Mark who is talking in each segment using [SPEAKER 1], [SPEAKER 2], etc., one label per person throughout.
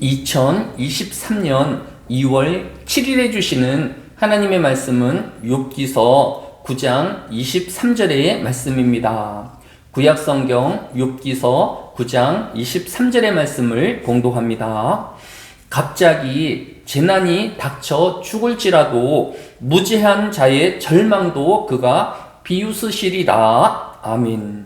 [SPEAKER 1] 2023년 2월 7일에 주시는 하나님의 말씀은 욥기서 9장 23절의 말씀입니다. 구약성경 욥기서 9장 23절의 말씀을 봉독합니다. 갑자기 재난이 닥쳐 죽을지라도 무죄한 자의 절망도 그가 비웃으시리라. 아멘.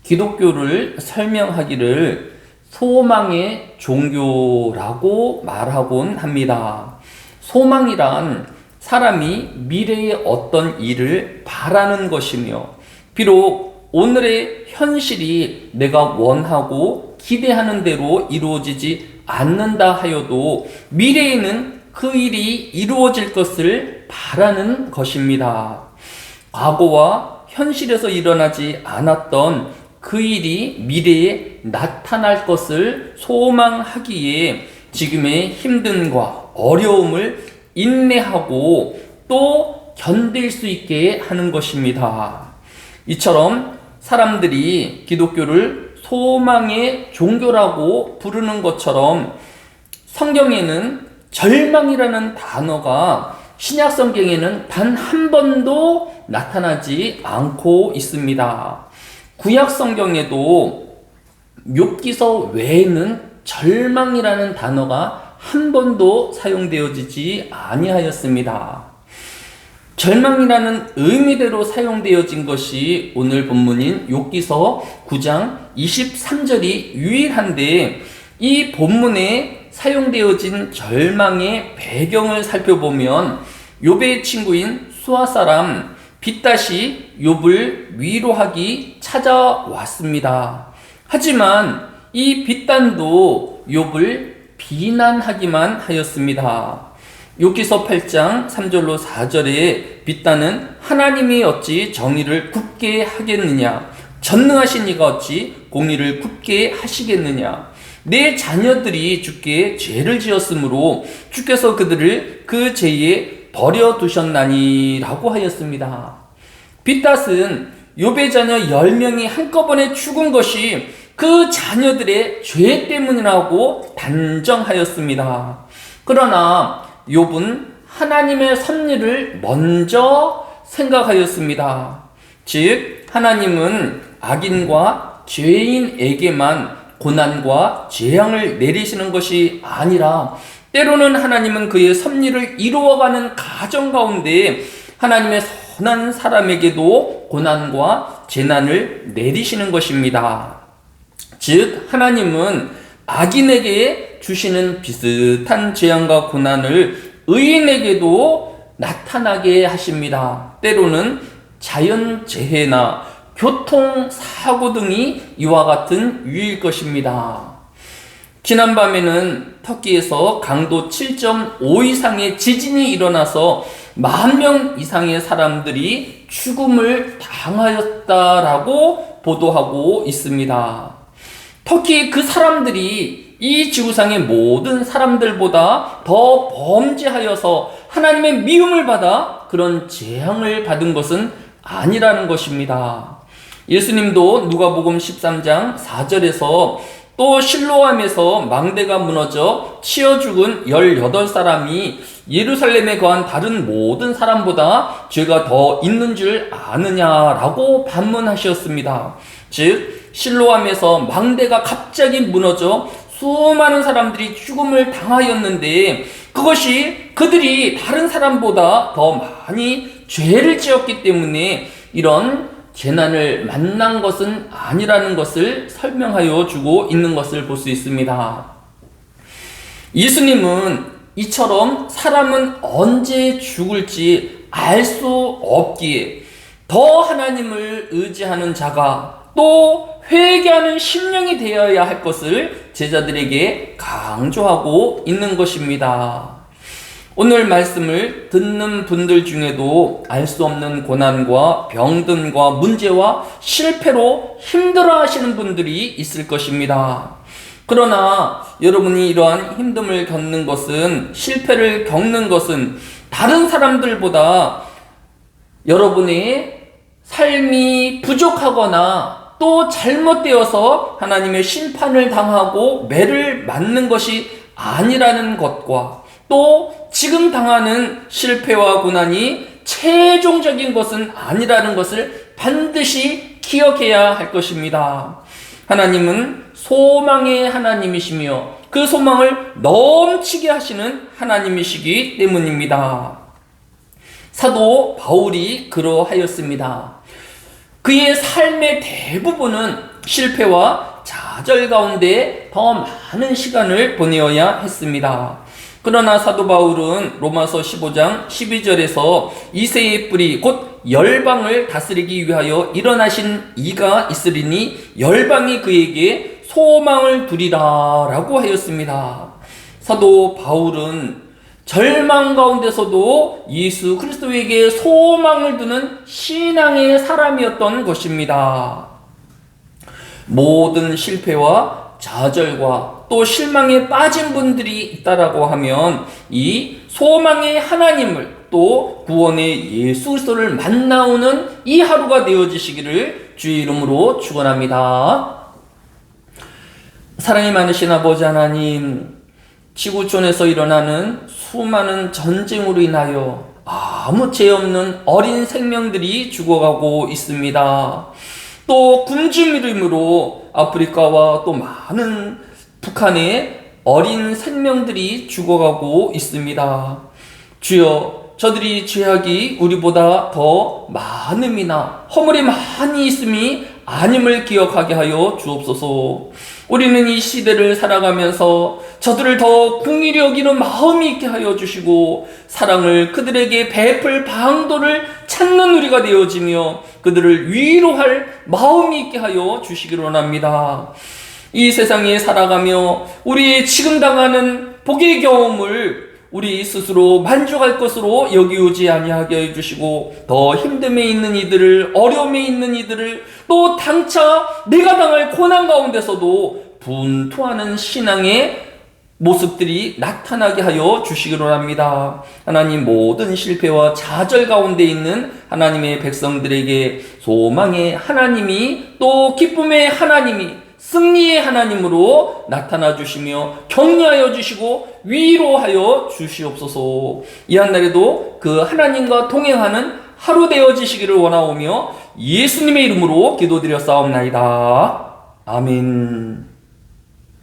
[SPEAKER 1] 기독교를 설명하기를 소망의 종교라고 말하곤 합니다. 소망이란 사람이 미래의 어떤 일을 바라는 것이며, 비록 오늘의 현실이 내가 원하고 기대하는 대로 이루어지지 않는다 하여도 미래에는 그 일이 이루어질 것을 바라는 것입니다. 과거와 현실에서 일어나지 않았던 그 일이 미래에 나타날 것을 소망하기에 지금의 힘듦과 어려움을 인내하고 또 견딜 수 있게 하는 것입니다. 이처럼 사람들이 기독교를 소망의 종교라고 부르는 것처럼 성경에는 절망이라는 단어가 신약 성경에는 단 한 번도 나타나지 않고 있습니다. 구약 성경에도 욥기서 외에는 절망이라는 단어가 한 번도 사용되어지지 아니하였습니다. 절망이라는 의미대로 사용되어진 것이 오늘 본문인 욥기서 9장 23절이 유일한데, 이 본문에 사용되어진 절망의 배경을 살펴보면 욥의 친구인 수아 사람 빗닷이 욥을 위로하기 찾아왔습니다. 하지만 이 빗단도 욥을 비난하기만 하였습니다. 욥기서 8장 3절로 4절에 빗단은 하나님이 어찌 정의를 굽게 하겠느냐, 전능하신 이가 어찌 공의를 굽게 하시겠느냐, 내 자녀들이 주께 죄를 지었으므로 주께서 그들을 그 죄에 버려두셨나니라고 하였습니다. 빗닷은 욥의 자녀 10명이 한꺼번에 죽은 것이 그 자녀들의 죄 때문이라고 단정하였습니다. 그러나 욥은 하나님의 섭리를 먼저 생각하였습니다. 즉, 하나님은 악인과 죄인에게만 고난과 재앙을 내리시는 것이 아니라 때로는 하나님은 그의 섭리를 이루어가는 과정 가운데 하나님의 선한 사람에게도 고난과 재난을 내리시는 것입니다. 즉, 하나님은 악인에게 주시는 비슷한 재앙과 고난을 의인에게도 나타나게 하십니다. 때로는 자연재해나 교통사고 등이 이와 같은 유일 것입니다. 지난밤에는 터키에서 강도 7.5 이상의 지진이 일어나서 10,000명 이상의 사람들이 죽음을 당하였다라고 보도하고 있습니다. 터키 그 사람들이 이 지구상의 모든 사람들보다 더 범죄하여서 하나님의 미움을 받아 그런 재앙을 받은 것은 아니라는 것입니다. 예수님도 누가복음 13장 4절에서 또 실로암에서 망대가 무너져 치여 죽은 18사람이 예루살렘에 거한 다른 모든 사람보다 죄가 더 있는 줄 아느냐라고 반문하셨습니다. 즉, 실로암에서 망대가 갑자기 무너져 수많은 사람들이 죽음을 당하였는데 그것이 그들이 다른 사람보다 더 많이 죄를 지었기 때문에 이런 재난을 만난 것은 아니라는 것을 설명하여 주고 있는 것을 볼 수 있습니다. 예수님은 이처럼 사람은 언제 죽을지 알 수 없기에 더 하나님을 의지하는 자가 또 회개하는 심령이 되어야 할 것을 제자들에게 강조하고 있는 것입니다. 오늘 말씀을 듣는 분들 중에도 알 수 없는 고난과 병든과 문제와 실패로 힘들어 하시는 분들이 있을 것입니다. 그러나 여러분이 이러한 힘듦을 겪는 것은, 실패를 겪는 것은 다른 사람들보다 여러분의 삶이 부족하거나 또 잘못되어서 하나님의 심판을 당하고 매를 맞는 것이 아니라는 것과 또 지금 당하는 실패와 고난이 최종적인 것은 아니라는 것을 반드시 기억해야 할 것입니다. 하나님은 소망의 하나님이시며 그 소망을 넘치게 하시는 하나님이시기 때문입니다. 사도 바울이 그러하였습니다. 그의 삶의 대부분은 실패와 좌절 가운데 더 많은 시간을 보내어야 했습니다. 그러나 사도 바울은 로마서 15장 12절에서 이새의 뿌리 곧 열방을 다스리기 위하여 일어나신 이가 있으리니 열방이 그에게 소망을 두리라 라고 하였습니다. 사도 바울은 절망 가운데서도 예수 그리스도에게 소망을 두는 신앙의 사람이었던 것입니다. 모든 실패와 좌절과 또 실망에 빠진 분들이 있다라고 하면 이 소망의 하나님을 또 구원의 예수 그리스도를 만나오는 이 하루가 되어지시기를 주의 이름으로 축원합니다. 사랑이 많으신 아버지 하나님, 지구촌에서 일어나는 수많은 전쟁으로 인하여 아무 죄 없는 어린 생명들이 죽어가고 있습니다. 또 굶주림 이름으로 아프리카와 또 많은 북한의 어린 생명들이 죽어가고 있습니다. 주여, 저들이 죄악이 우리보다 더 많음이나 허물이 많이 있음이 아님을 기억하게 하여 주옵소서. 우리는 이 시대를 살아가면서 저들을 더 긍휼히 여기는 마음이 있게 하여 주시고 사랑을 그들에게 베풀 방도를 찾는 우리가 되어지며 그들을 위로할 마음이 있게 하여 주시기를 원합니다. 이 세상에 살아가며 우리의 지금 당하는 복의 경험을 우리 스스로 만족할 것으로 여기오지 아니하게 해주시고 더 힘듦에 있는 이들을, 어려움에 있는 이들을, 또 당차 내가 당할 고난 가운데서도 분투하는 신앙의 모습들이 나타나게 하여 주시기로 합니다. 하나님, 모든 실패와 좌절 가운데 있는 하나님의 백성들에게 소망의 하나님이, 또 기쁨의 하나님이, 승리의 하나님으로 나타나 주시며 격려하여 주시고 위로하여 주시옵소서. 이 한날에도 그 하나님과 동행하는 하루 되어지시기를 원하오며 예수님의 이름으로 기도드렸사옵나이다. 아멘.